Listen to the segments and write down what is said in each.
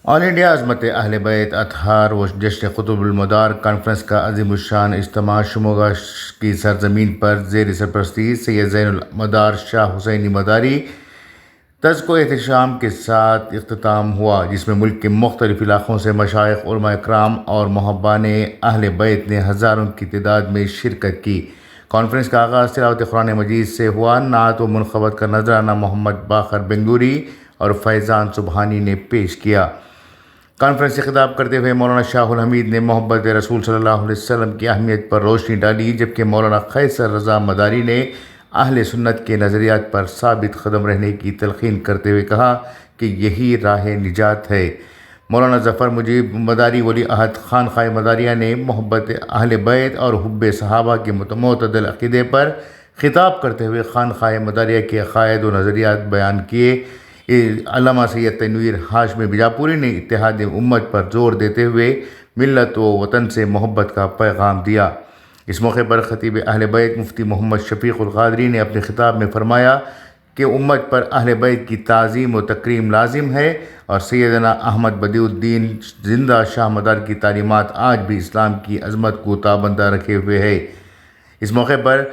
All India अज़मत अहल बैत अतहार व जश्न क़ुतुबुल मदार कॉन्फ्रेंस का अज़ीमुश्शान इज्तिमा शिमोगा की सरज़मीन पर ज़ेर सरपरस्ती सैयद ज़ैनुल मदार शाह हुसैनी मदारी तज़्को एहतशाम के साथ इख्तिताम हुआ, जिसमें मुल्क के मुख्तलिफ़ इलाक़ों से मशाइख़, उलमा इकराम और मुहब्बान अहल बैत ने हज़ारों की तादाद में शिरकत की। कॉन्फ्रेंस का आगाज़ तिलावत कुरान मजीद से हुआ। नात व मुनक़बत का नजराना मोहम्मद बाकर बेंगूरी और फैज़ान सुबहानी ने पेश किया। कॉन्फ्रेंस से खिताब करते हुए मौलाना शाहुल हमीद ने मोहब्बत रसूल सल्लल्लाहु अलैहि वसल्लम की अहमियत पर रोशनी डाली, जबकि मौलाना कैसर रज़ा मदारी ने अहले सुन्नत के नज़रियात पर साबित कदम रहने की तलक़ीन करते हुए कहा कि यही राह निजात है। मौलाना ज़फ़र मुजीब मदारी वली अहद खानक़ाह मदारिया ने मोहब्बत अहले बैत और हुब्बे सहाबा के मुतअद्दिल अक़ीदे पर खिताब करते हुए खानक़ाह मदारिया के अक़ायद व नज़रियात बयान किए। अल्लामा सैयद तनवीर हाशमी बीजापुरी ने इत्तेहाद उम्मत पर जोर देते हुए मिल्लत व वतन से मोहब्बत का पैगाम दिया। इस मौके पर ख़तीब अहले बैत मुफ्ती मोहम्मद शफ़ीक़ुल क़ादरी ने अपने ख़िताब में फ़रमाया कि उम्मत पर अहले बैत की ताज़ीम व तकरीम लाजिम है और सैयदना अहमद बदिउद्दीन ज़िंदा शाह मदार की तालीमात आज भी इस्लाम की अज़मत को ताबंदा रखे हुए है। इस मौके पर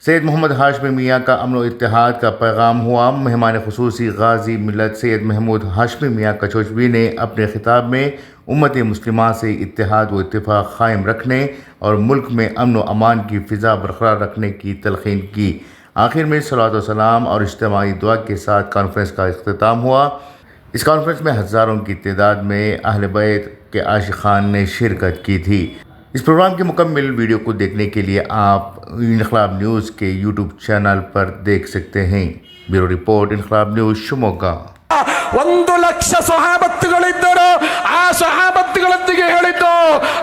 सैयद मोहम्मद हाशमी मियाँ का अमन व इत्तेहाद का पैगाम हुआ। मेहमान ख़ुसूसी गाज़ी मिल्लत सैयद महमूद हाशमी मियाँ कचौचवी ने अपने ख़िताब में उम्मत मुस्लिमा से इत्तेहाद व इत्तेफ़ाक़ क़ायम रखने और मुल्क में अमन व अमान की फ़िज़ा बरक़रार रखने की तलक़ीन की। आखिर में सलात व सलाम और इज्तिमाई दुआ के साथ कॉन्फ्रेंस का इख्तिताम हुआ। इस कॉन्फ्रेंस में हज़ारों की तादाद में अहले बैत के आशिक़ान ने शिरकत की थी। इस प्रोग्राम की मुकम्मल वीडियो को देखने के लिए आप इनक़लाब न्यूज़ के यूट्यूब चैनल पर देख सकते हैं। Bureau report, Inquilab news, Shimoga. 1 lakh ಸಹಾಬತ್ತುಗಳಿದ್ದರು. ಆ ಸಹಾಬತ್ತುಗಳೊಂದಿಗೆ ಹೇಳಿದ್ದು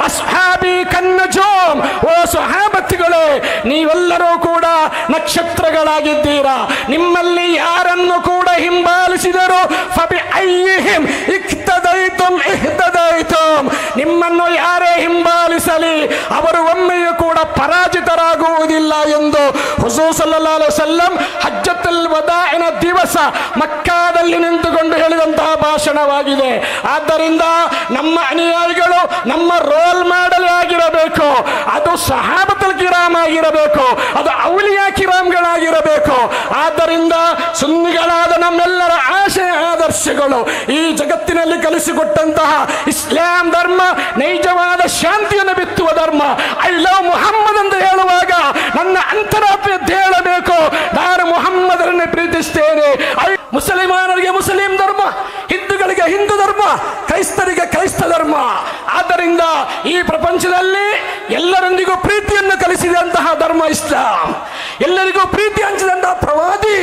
ಅಸ್ಹಾಬಿ ಕನ್ನಜೂಮ್, ಓ ಸಹಾಬತ್ತುಗಳೇ, ನೀವೆಲ್ಲರೂ ಕೂಡ ನಕ್ಷತ್ರಗಳಾಗಿದ್ದೀರಾ. ನಿಮ್ಮಲ್ಲಿ ಯಾರನ್ನು ಕೂಡ ಹಿಂಬಾಲಿಸಿದರು ಫಬಿ ಅಯ್ಯಿಹಿಂ ಇಕ್ತದೈತುಂ ಇಹ್ತದೈತುಂ, ನಿಮ್ಮನ್ನು ಯಾರೇ ಹಿಂಬಾಲಿಸಲಿ ಅವರು ಒಮ್ಮೆಯೂ ಕೂಡ ಪರಾಜಿತರಾಗುವುದಿಲ್ಲ ಎಂದು ಹುಜೂರ್ ಸಲ್ಲಲ್ಲಾಹು ಅಲೈಹಿ ವಸಲ್ಲಂ ಹಜ್ಜತುಲ್ ವದಾಇನ ದಿವಸ ಮಕ್ಕಾದಲ್ಲಿ ನಿಂತುಕೊಂಡು ಹೇಳಿದಂತಹ ಭಾಷಣವಾಗಿದೆ. ಆದ್ದರಿಂದ ನಮ್ಮ ಅನುಯಾಯಿಗಳು ನಮ್ಮ ರೋಲ್ ಮಾಡೆಲ್ ಆಗಿರಬೇಕು. ಅದು ಸಹಾಬತುಲ್ ಕಿರಾಮ್ ಆಗಿರಬೇಕು, ಅದು ಔಲಿಯಾ ಕಿರಾಮ್ಗಳಾಗಿರಬೇಕು. ಆದ್ದರಿಂದ ಸುನ್ನಿಗಳಾದ ನಮ್ಮೆಲ್ಲರ ಆಶಯ ಆದರ್ಶಗಳು ಈ ಜಗತ್ತಿನಲ್ಲಿ ಕಲಿಸಿಕೊಟ್ಟಂತಹ ಇಸ್ಲಾಂ ಧರ್ಮ ನೈಜವಾದ ಶಾಂತಿಯನ್ನು ಬಿತ್ತುವ ಧರ್ಮ. ಐ ಲವ್ ಮುಹಮ್ಮದ್ ಅಂತ ಹೇಳುವಾಗ ನನ್ನ ಅಂತರಾತ್ಮ ಹೇಳಬೇಕು, ನಾನು ಮುಹಮ್ಮದರನ್ನೇ ಪ್ರೀತಿಸ್ತೇನೆ. ಮುಸಲ್ಮಾನರಿಗೆ ಮುಸ್ಲಿಂ ಧರ್ಮ, ಹಿಂದೂಗಳಿಗೆ ಹಿಂದೂ ಧರ್ಮ, ಕ್ರೈಸ್ತರಿಗೆ ಕ್ರೈಸ್ತ ಧರ್ಮ. ಆದ್ದರಿಂದ ಈ ಪ್ರಪಂಚದಲ್ಲಿ ಎಲ್ಲರೊಂದಿಗೂ ಪ್ರೀತಿಯನ್ನು ಕಲಿಸಿದಂತಹ ಧರ್ಮ ಇಸ್ಲಾಂ. ಎಲ್ಲರಿಗೂ ಪ್ರೀತಿ ಹಂಚಿದಂತಹ ಪ್ರವಾದಿ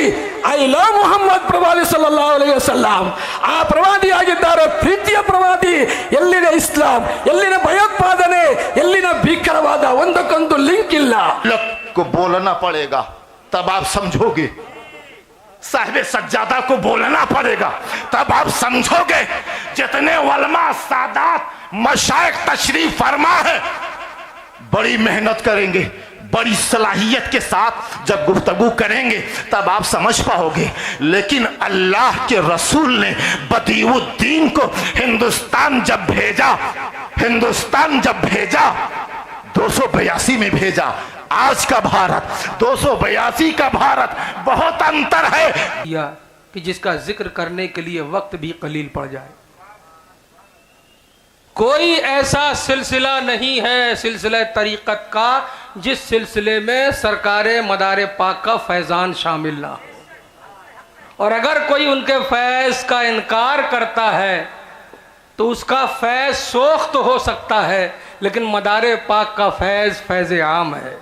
ಐ ಲವ್ ಮುಹಮ್ಮದ್ ಪ್ರವಾದಿ ಸಲ್ಲಲ್ಲಾಹು ಅಲೈಹಿ ವಸಲ್ಲಂ. ಆ ಪ್ರವಾದಿಯಾಗಿದ್ದಾರೆ, ಪ್ರೀತಿಯ ಪ್ರವಾದಿ. ಎಲ್ಲಿನ ಇಸ್ಲಾಂ, ಎಲ್ಲಿನ ಭಯೋತ್ಪಾದನೆ, ಎಲ್ಲಿನ ಭೀಕರವಾದ, ಒಂದಕ್ಕೊಂದು ಲಿಂಕ್ ಇಲ್ಲ. को बोलना पड़ेगा तब आप समझोगे, साहिब सज्जादा को बोलना पड़ेगा तब आप समझोगे। जितने उलमा सादात मशाइख तशरीफ फरमा है, बड़ी मेहनत करेंगे, बड़ी सलाहियत के साथ जब गुफ्तगू करेंगे तब आप समझ पाओगे। लेकिन अल्लाह के रसूल ने बदीउद्दीन को हिंदुस्तान जब भेजा 282 में भेजा। आज का भारत 282 का भारत बहुत अंतर है कि जिसका जिक्र करने के लिए वक्त भी कलील पड़ जाए। कोई ऐसा सिलसिला नहीं है सिलसिला तरीक़त का जिस सिलसिले में सरकारे मदारे पाक का फैज़ान शामिल ना हो। और अगर कोई उनके फैज़ का इनकार करता है तो उसका फैज़ सोख्त हो सकता है, लेकिन मदारे पाक का फैज़ फैज़ आम है।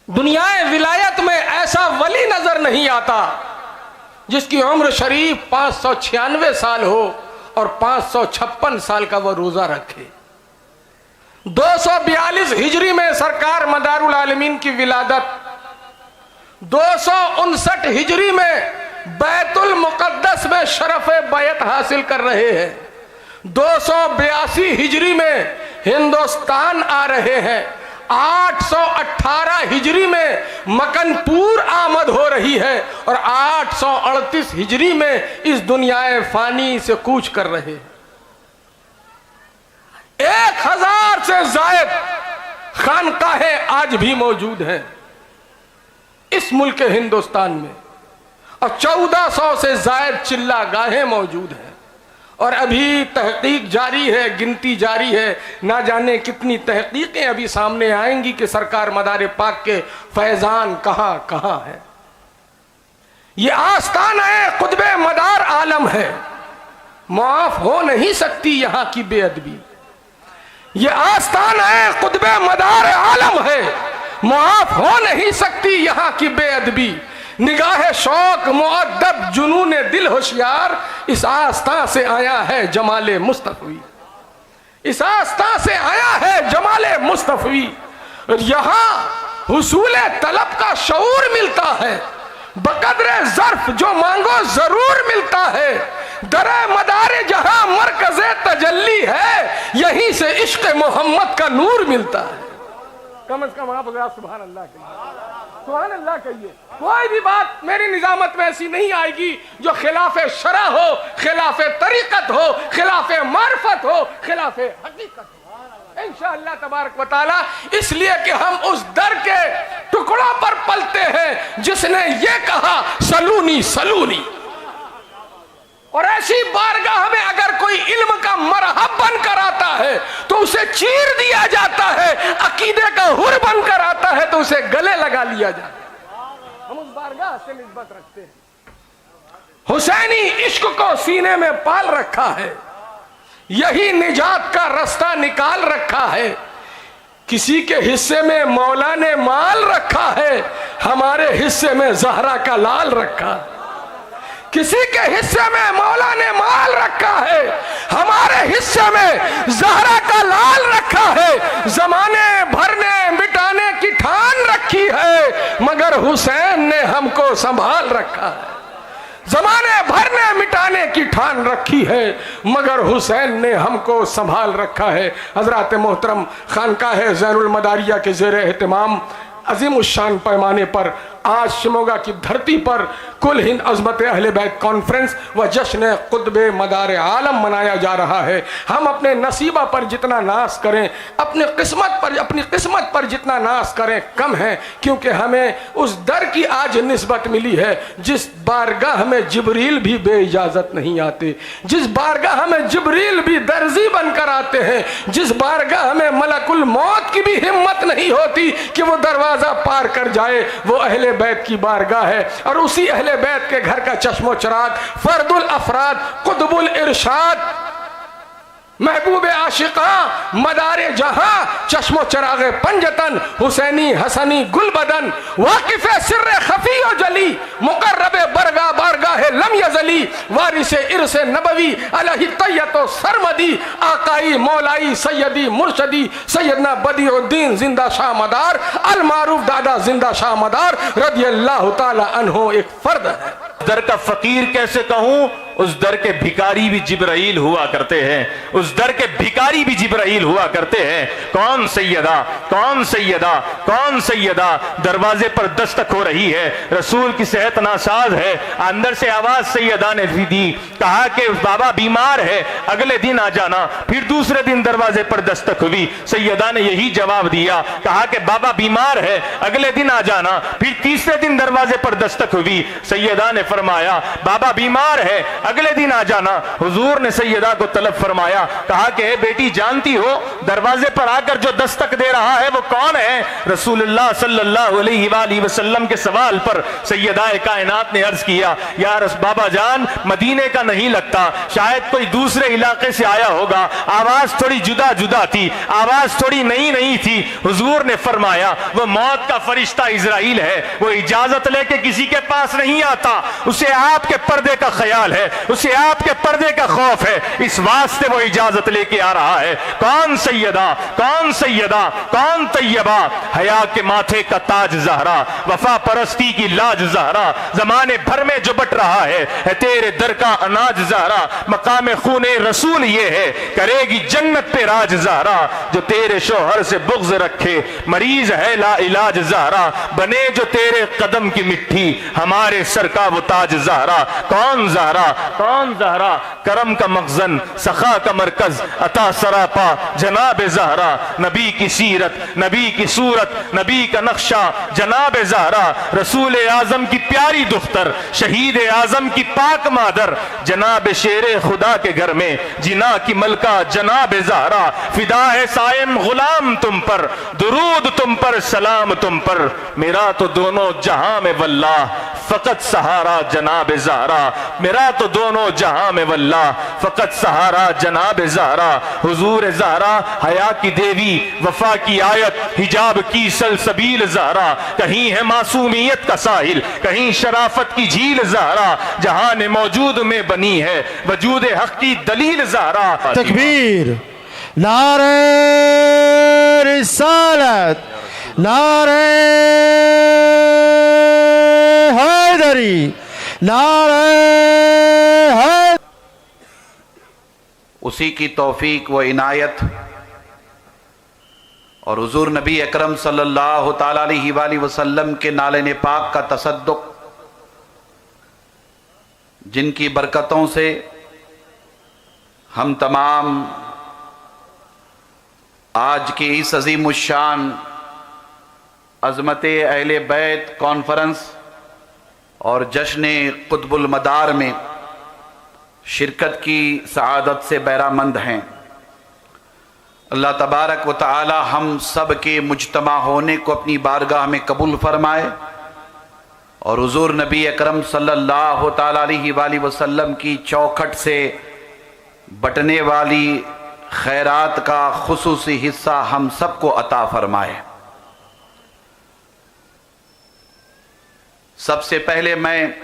दुनियाए विलायत में ऐसा वली नजर नहीं आता जिसकी उम्र शरीफ 596 साल हो और 556 साल का वह रोजा रखे। 242 हिजरी में सरकार मदारुल आलमीन की विलादत, 259 हिजरी में बैतुल मुक़द्दस में शरफ बैत हासिल कर रहे हैं, 282 हिजरी में हिंदुस्तान आ रहे हैं। 818 हिजरी में मकनपुर आमद हो रही है और 838 हिजरी में इस दुनियाए फानी से कूच कर रहे हैं। 1000 से जायद खानकाहें आज भी मौजूद हैं इस मुल्क हिंदुस्तान में और 1400 से जायद चिल्ला गाहें मौजूद हैं और अभी तहकीक जारी है, गिनती जारी है। ना जाने कितनी तहकीकें अभी सामने आएंगी कि सरकार मदार पाक के फैजान कहां कहां है। ये आस्ताना खुतबे मदार आलम है, माफ हो नहीं सकती यहां की बेअदबी। ये आस्ताना खुतबे मदार आलम है, माफ हो नहीं सकती यहां की बेअदबी। निगाह शौक मुअद्दब जुनून दिल होशियार, इस आस्था से आया है जमाले मुस्तफवी, इस आस्था से आया है जमाले मुस्तफवी। और यहां हुसूले तलब का शऊर मिलता है, बकदरे ज़र्फ जो मांगो जरूर मिलता है। दरे मदारे जहां मरकज़े तजल्ली है, यहीं से इश्क़ मोहम्मद का नूर मिलता है। कम से कम आप सुभान अल्लाह कहिए, सुभान अल्लाह कहिए। कोई भी बात मेरी निजामत में ऐसी नहीं आएगी जो खिलाफे शरा हो, खिलाफे तरीकत हो, खिलाफे मार्फत हो, खिलाफे हकीकत हो, इंशाअल्लाह तबारक व तआला। इसलिए कि हम उस दर के टुकड़ों पर पलते हैं जिसने ये कहा सलूनी सलूनी। और ऐसी बारगाह में अगर कोई इल्म का मरहब बनकर आता है तो उसे चीर दिया जाता है, अकीदे का हुर बनकर आता है तो उसे गले लगा लिया जाता है। हम उस बारगाह से निस्बत रखते हैं। हुसैनी इश्क को सीने में पाल रखा है, यही निजात का रास्ता निकाल रखा है। किसी के हिस्से में मौला ने माल रखा है, हमारे हिस्से में ज़हरा का लाल रखा है। किसी के हिस्से में मौला ने माल रखा है, हमारे हिस्से में ज़हरा का लाल रखा है। जमाने भर ने मिटाने की ठान रखी है, मगर हुसैन ने हमको संभाल रखा है। जमाने भर ने मिटाने की ठान रखी है, मगर हुसैन ने हमको संभाल रखा है। हजरत मोहतरम खानकाह ज़ैनुल मदारिया के ज़ेर एहतमाम अजीम उशान पैमाने पर आज शिमोगा की धरती पर कुल हिंद अज़मत अहले बैत कॉन्फ्रेंस व जश्न क़ुत्ब मदार आलम मनाया जा रहा है। हम अपने नसीबा पर जितना नाश करें, अपनी किस्मत पर जितना नाश करें कम है, क्योंकि हमें उस दर की आज निस्बत मिली है जिस बारगाह में जिब्रील भी बेइजाज़त नहीं आते, जिस बारगाह में जिब्रील भी दर्जी बनकर आते हैं, जिस बारगाह में मलकुल मौत की भी हिम्मत नहीं होती कि वो दरवाज़ा पार कर जाए, वो अहले बैत की बारगाह है। और उसी अहले बैत के घर का चश्मो चराग, फर्दुल अफराद, कुतुबुल इरशाद, महबूब आशिका, मदारे जहां, चश्मो चराग पंजतन, हुसैनी हसनी गुलबदन, वाकिफ सिर्र खफी और जली, मुकर्रब बरगा बारगाह लम यजली, वारिसे इरसे नबवी अलही तैयतो सरमदी, आकाई मौलाई सैयदी मुर्शदी सैयदना बदिउद्दीन जिंदा शाह मदार, अल मारूफ दादा जिंदा शाह मदार रदियल्लाहु ताला अन्हो एक फर्द है। दर का फकीर कैसे कहूं, उस दर के भिखारी भी जिब्राइल हुआ करते हैं, उस दर के भिखारी भी जिब्राइल हुआ करते हैं। कौन सैयदा, कौन सैयदा, कौन सैयदा, दरवाजे पर दस्तक हो रही है, रसूल की सेहत नासाज है, अंदर से आवाज सैयदा ने भी दी, कहा कि बाबा बीमार है, अगले दिन आ जाना। फिर दूसरे दिन दरवाजे पर दस्तक हुई, सैयदा ने यही जवाब दिया, कहा कि बाबा बीमार है, अगले दिन आ जाना। फिर तीसरे दिन दरवाजे पर दस्तक हुई, सैयदा ने फरमाया बाबा बीमार है, अगले दिन आ जाना। हुजूर ने सैयदा को तलब फरमाया, कहा कि बेटी जानती हो दरवाजे पर आकर जो दस्तक दे रहा है वो कौन है? रसूलुल्लाह सल्लल्लाहु अलैहि वसल्लम के सवाल पर सैयदा कायनात ने अर्ज किया, या बाबा जान मदीने का नहीं लगता, शायद कोई दूसरे इलाके से आया होगा, आवाज थोड़ी जुदा जुदा थी, आवाज थोड़ी नई नई थी। हुजूर ने फरमाया वो मौत का फरिश्ता इजराइल है, वो इजाजत लेके किसी के पास नहीं आता, उसे आपके पर्दे का ख्याल है, उसे आपके पर्दे का खौफ है, इस वास्ते वो इजाजत लेके आ रहा है। कौन सैयदा, कौन सैयदा, कौन तैयबा, हया के माथे का ताज ज़हरा, वफा परस्ती की लाज ज़हरा, जमाने भर में जो बट रहा है तेरे दर का अनाज ज़हरा। मकाम खूने रसूल ये है, करेगी जन्नत पे राज ज़हरा। जो तेरे शोहर से बुग़्ज़ रखे, मरीज है ला इलाज ज़हरा। बने जो तेरे कदम की मिट्टी, हमारे सर का वो ताज ज़हरा। कौन ज़हरा, कौन ज़हरा, करम का मखज़न, सखा का मरकज, अता सरापा जनाब ज़हरा। नबी की सीरत, नबी की सूरत, नबी का नक्शा जनाब ज़हरा। रसूल आज़म की प्यारी दुख्तर, शहीद आज़म की पाक मादर, जनाब शेर खुदा के घर में जिना की मलका जनाब ज़हरा। फिदा है सायम गुलाम तुम पर, दुरूद तुम पर, सलाम तुम पर, मेरा तो दोनों जहां में वल्लाह फकत सहारा जनाब ज़हरा। मेरा तो दोनों जहां में वल्लाह फकत सहारा जनाब ज़हरा। हुजूर ज़हरा हया की देवी, वफा की आयत, हिजाब की सलसबील ज़हरा। कहीं है मासूमियत का साहिल, कहीं शराफत की झील ज़हरा। जहान मौजूद में बनी है वजूद हक की दलील ज़हरा। तकबीर, नारे रिसालत, नारे हैदरी, नारे है। उसी की तौफीक व इनायत और हुजूर नबी अकरम सल्लल्लाहु ताला अलैहि वसल्लम के नाले पाक का तसद्दुक, जिनकी बरकतों से हम तमाम आज की इस अज़ीमुश्शान अज़मते अहले बैत कॉन्फ्रेंस और जश्न कुतुबुल मदार में शिरकत की सआदत से बहरामंद हैं। अल्लाह तबारक व तआला हम सब के मुज्तमा होने को अपनी बारगाह में कबूल फरमाए और हुजूर नबी अकरम सल्लल्लाहु ताला अलैहि वसल्लम की चौखट से बटने वाली खैरात का खुसूसी हिस्सा हम सबको अता फरमाए। सबसे पहले मैं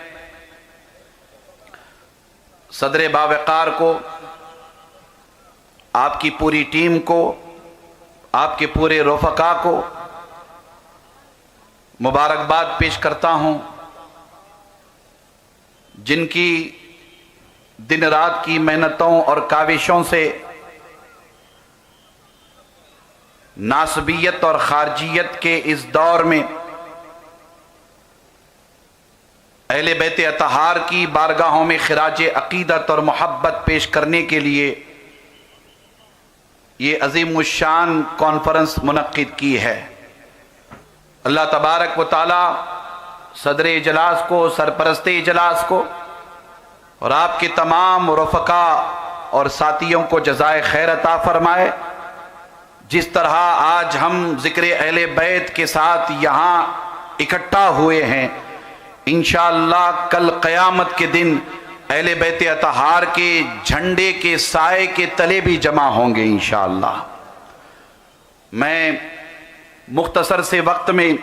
सदर बावकार को, आपकी पूरी टीम को, आपके पूरे रफ़का को मुबारकबाद पेश करता हूं, जिनकी दिन रात की मेहनतों और काविशों से नासबियत और खारजियत के इस दौर में अहले बैत अतहार की बारगाहों में खिराज अकीदत और मोहब्बत पेश करने के लिए ये अज़ीमुश्शान कॉन्फ्रेंस मुनक्किद की है। अल्लाह तबारक व तआला सदर इजलास को, सरपरस्त इजलास को और आपके तमाम रफ़का और साथियों को जज़ाए खैर अता फरमाए। जिस तरह आज हम ज़िक्र अहले बैत के साथ यहाँ इकट्ठा हुए हैं, इंशाअल्लाह कल क़यामत के दिन अहले बैत अतहार के झंडे के साए के तले भी जमा होंगे इंशाअल्लाह। मैं मुख्तसर से वक्त में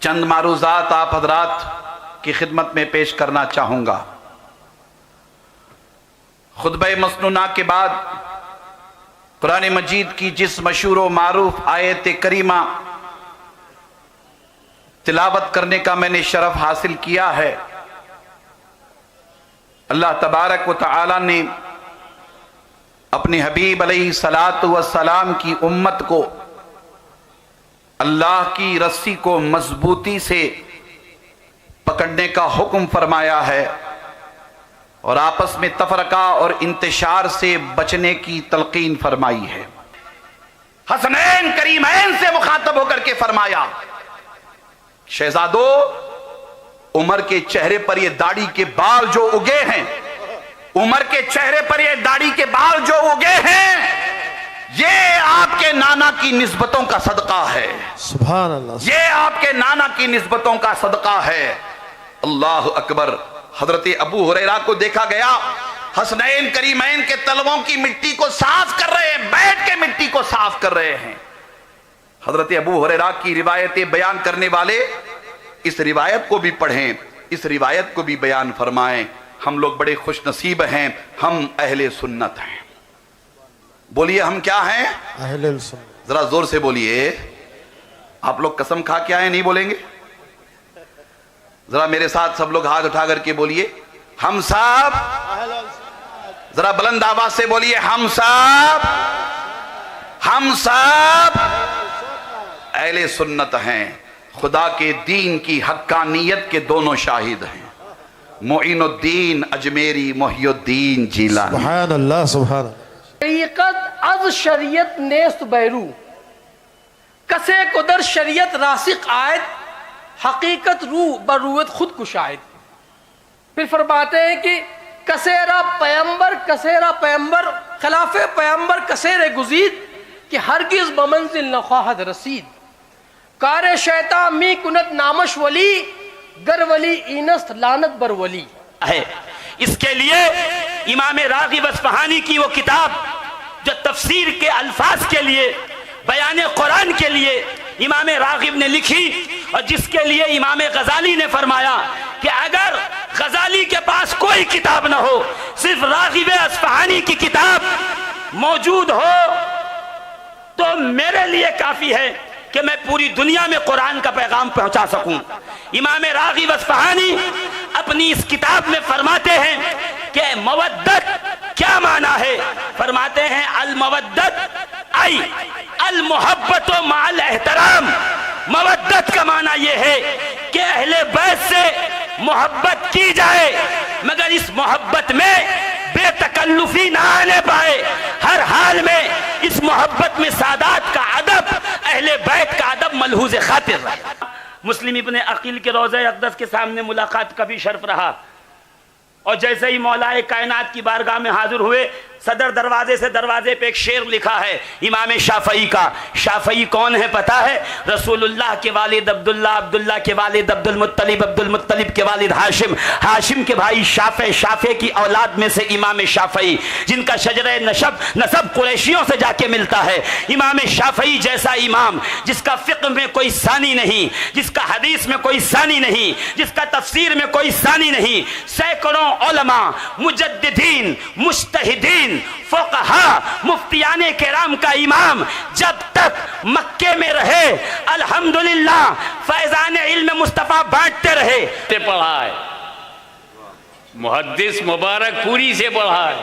चंद मारूज़ात आप हज़रात की खिदमत में पेश करना चाहूँगा। खुतबा मसनूना के बाद कुरान मजीद की जिस मशहूर व मारूफ आयत करीमा तिलावत करने का मैंने शरफ हासिल किया है, अल्लाह तबारक व तआला ने अपने हबीब अलैहिस्सलातु वस्सलाम की उम्मत को अल्लाह की रस्सी को मजबूती से पकड़ने का हुक्म फरमाया है और आपस में तफरका और इंतशार से बचने की तलकीन फरमाई है। हसनैन करीमैन से मुखातब होकर के फरमाया, शहजादो, उमर के चेहरे पर ये दाढ़ी के बाल जो उगे हैं, उमर के चेहरे पर ये दाढ़ी के बाल जो उगे हैं, ये आपके नाना की निस्बतों का सदका है। सुभान अल्लाह, ये आपके नाना की निस्बतों का सदका है। अल्लाह अकबर। हजरत अबू हुरैरा को देखा गया, हसनैन करीमैन के तलवों की मिट्टी को साफ कर रहे हैं, बैठ के मिट्टी को साफ कर रहे हैं। हजरत अबू हुरैरा की रिवायतें बयान करने वाले इस रिवायत को भी पढ़ें, इस रिवायत को भी बयान फरमाएं। हम लोग बड़े खुश नसीब हैं, हम अहले सुन्नत हैं। बोलिए हम क्या हैं? अहले सुन्नत। जरा जोर से बोलिए। आप लोग कसम खा के आए, नहीं बोलेंगे? जरा मेरे साथ सब लोग हाथ उठा करके बोलिए, हम सब। जरा बुलंद आवाज से बोलिए, हम सब अहले सुन्नत हैं। खुदा के दीन की हक्कानियत के दोनों शाहिद हैं, मोइनुद्दीन अजमेरी, मोहियुद्दीन जीलानी। सुभान अल्लाह, सुभान अल्लाह। तरीक़त अज शरीयत नेस्त बैरू, कसे कुदर शरीयत रासिक आयत, हकीकत रू बरूत खुद कुशायद। फिर फरमाते हैं कि कसेरा पैम्बर खिलाफे पैम्बर कसेरे गुजीद कि हरगिज बमंजिल न ख्वाहद रसीद। कारे शैता मी कुनत नामश वली, गर वली इनस्त लानत बर वली है। इसके लिए इमाम राग़िब अस्फ़हानी की वो किताब जो तफसीर के अल्फाज के लिए, बयान कुरान के लिए इमाम राग़िब ने लिखी, और जिसके लिए इमाम गज़ाली ने फरमाया कि अगर गज़ाली के पास कोई किताब ना हो, सिर्फ राग़िब अस्फ़हानी की किताब मौजूद हो तो मेरे लिए काफी है कि मैं पूरी दुनिया में कुरान का पैगाम पहुंचा सकूं। इमाम राग़िब अस्फ़हानी अपनी इस किताब में फरमाते हैं कि मवद्दत क्या माना है। फरमाते हैं अल मवद्दत आई अल मोहब्बत माल एहतराम। मवद्दत का माना यह है कि अहले बैत से मोहब्बत की जाए, मगर इस मोहब्बत में बेतकल्लुफी ना आने पाए। हर हाल में इस मोहब्बत में सादात का अदब, अहले बैत का अदब मलहूज़ खातिर रहा। मुस्लिम इब्ने अकील के रोज़े अक़दस के सामने मुलाकात का भी शर्फ रहा, और जैसे ही मौलाए कायनात की बारगाह में हाजिर हुए, सदर दरवाजे से दरवाजे पे एक शेर लिखा है इमाम शाफ़ई का। शाफ़ई कौन है पता है? रसूलुल्लाह के वालिद अब्दुल्ला, अब्दुल्ला के वालिद अब्दुल मुत्तलिब, अब्दुल मुत्तलिब के वालिद हाशिम, हाशिम के भाई शाफ़े, शाफ़े की औलाद में से इमाम शाफ़ई, जिनका शजरे नसब कुरैशियों से जाके मिलता है। इमाम शाफ़ई जैसा इमाम, जिसका फ़िक़्ह में कोई सानी नहीं, जिसका हदीस में कोई सानी नहीं, जिसका तफसीर में कोई सानी नहीं, सैकड़ों उलमा, मुजद्दिदीन, मुज्तहिदीन, फ़ुक़हा, मुफ्तियाने किराम का इमाम जब तक मक्के में रहे, अल्हम्दुलिल्लाह फैज़ान इल्म मुस्तफ़ा बांटते रहे। पढ़ा है मुहद्दिस मुबारकपुरी से पढ़ा है,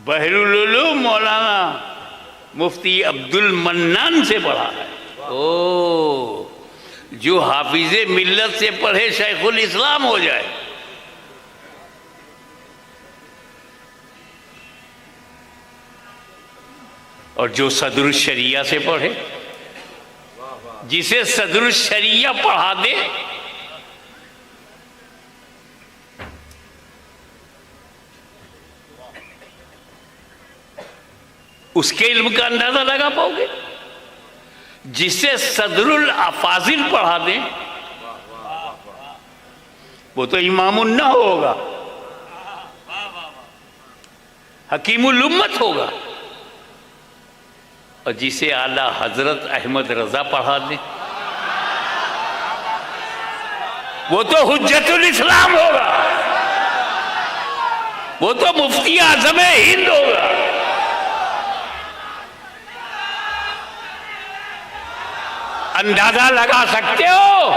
बहरुल उलूम मौलाना मुफ्ती अब्दुल मन्नान से पढ़ा है। ओ, जो हाफिज़े मिल्लत से पढ़े शेखुल इस्लाम हो जाए। और जो सदरुल शरिया से पढ़े, जिसे सदरुल शरिया पढ़ा दे, उसके इल्म का अंदाजा लगा पाओगे। जिसे सदरुल अफाजिल पढ़ा दे वो तो इमामुन ना होगा, हकीमुल उम्मत होगा। और जिसे आला हजरत अहमद रजा पढ़ा दे वो तो हुज्जतुल इस्लाम होगा, वो तो मुफ्ती आज़म हिंद होगा। अंदाजा लगा सकते हो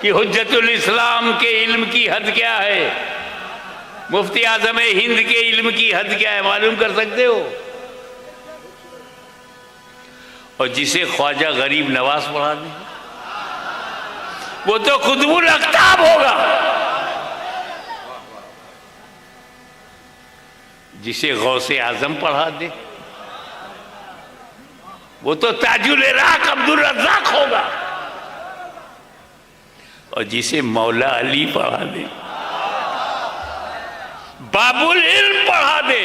कि हुज्जतुल इस्लाम के इल्म की हद क्या है, मुफ्ती आज़म हिंद के इल्म की हद क्या है, मालूम कर सकते हो। और जिसे ख्वाजा गरीब नवाज पढ़ा दे वो तो खुदबुल अख्ताब होगा। जिसे गौसे आजम पढ़ा दे वो तो ताजुल इराक अब्दुल रज़्ज़ाक होगा। और जिसे मौला अली पढ़ा दे, बाबुल इल्म पढ़ा दे,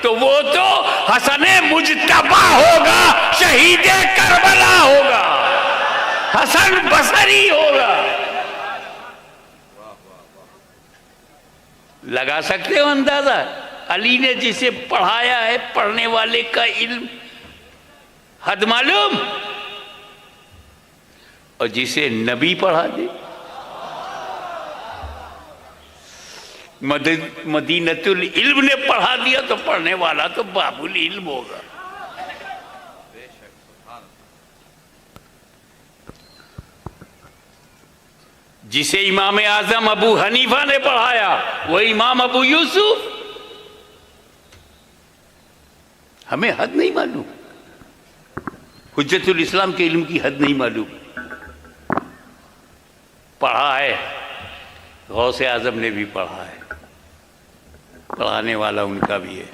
तो वो तो हसने मुजतबा होगा, शहीदे करबला होगा, हसन बसरी होगा। लगा सकते हो अंदाजा? अली ने जिसे पढ़ाया है, पढ़ने वाले का इल्म हद मालूम। और जिसे नबी पढ़ा दे मदीनतुल इल्म ने पढ़ा दिया तो पढ़ने वाला तो बाबुल इल्म होगा। जिसे इमाम आजम अबू हनीफा ने पढ़ाया वो इमाम अबू यूसुफ। हमें हद नहीं मालूम, हुज्जतुल इस्लाम के इल्म की हद नहीं मालूम। पढ़ा है, गौसे आजम ने भी पढ़ा है, पढ़ाने वाला उनका भी है,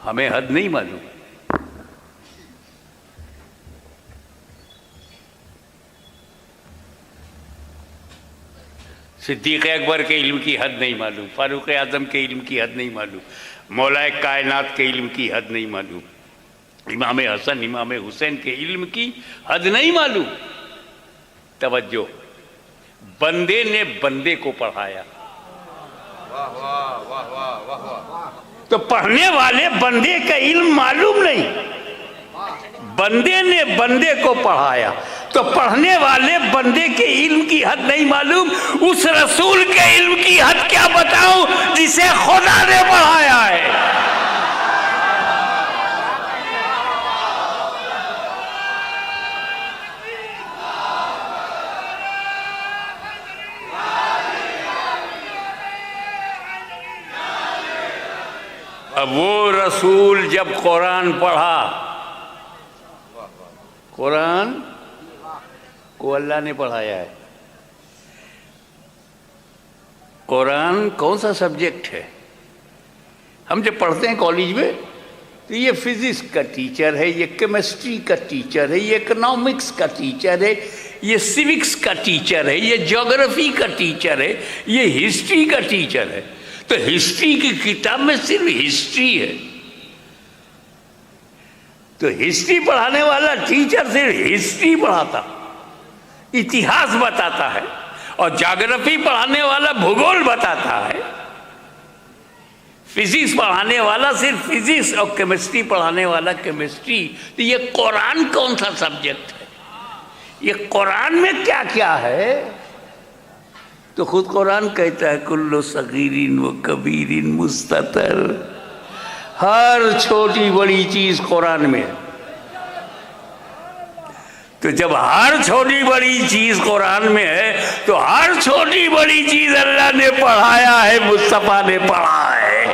हमें हद नहीं मालूम। सिद्दीक अकबर के इल्म की हद नहीं मालूम, फारूक आजम के इल्म की हद नहीं मालूम, मौलाए कायनात के इल्म की हद नहीं मालूम, इमाम हसन इमाम हुसैन के इल्म की हद नहीं मालूम। तवज्जो, बंदे ने बंदे को पढ़ाया। तो पढ़ने वाले बंदे का इल्म मालूम नहीं, बंदे ने बंदे को पढ़ाया तो पढ़ने वाले बंदे के इल्म की हद नहीं मालूम। उस रसूल के इल्म की हद क्या बताऊं जिसे खुदा ने पढ़ाया है। अब वो रसूल जब कुरान पढ़ा, कुरान को अल्लाह ने पढ़ाया है। कुरान कौन सा सब्जेक्ट है? हम जब पढ़ते हैं कॉलेज में तो ये फिजिक्स का टीचर है, ये केमिस्ट्री का टीचर है, ये इकोनॉमिक्स का टीचर है, ये सिविक्स का टीचर है, ये ज्योग्राफी का टीचर है, ये हिस्ट्री का टीचर है। तो हिस्ट्री की किताब में सिर्फ हिस्ट्री है, तो हिस्ट्री पढ़ाने वाला टीचर सिर्फ हिस्ट्री पढ़ाता, इतिहास बताता है, और ज्योग्राफी पढ़ाने वाला भूगोल बताता है, फिजिक्स पढ़ाने वाला सिर्फ फिजिक्स, और केमिस्ट्री पढ़ाने वाला केमिस्ट्री। तो ये कुरान कौन सा सब्जेक्ट है? ये कुरान में क्या क्या है? तो खुद कुरान कहता है कुल्लु सगीरिन व कबीरिन मुस्ततर, हर छोटी बड़ी चीज कुरान में है। तो जब हर छोटी बड़ी चीज कुरान में है तो हर छोटी बड़ी चीज अल्लाह ने पढ़ाया है, मुस्तफा ने पढ़ा है।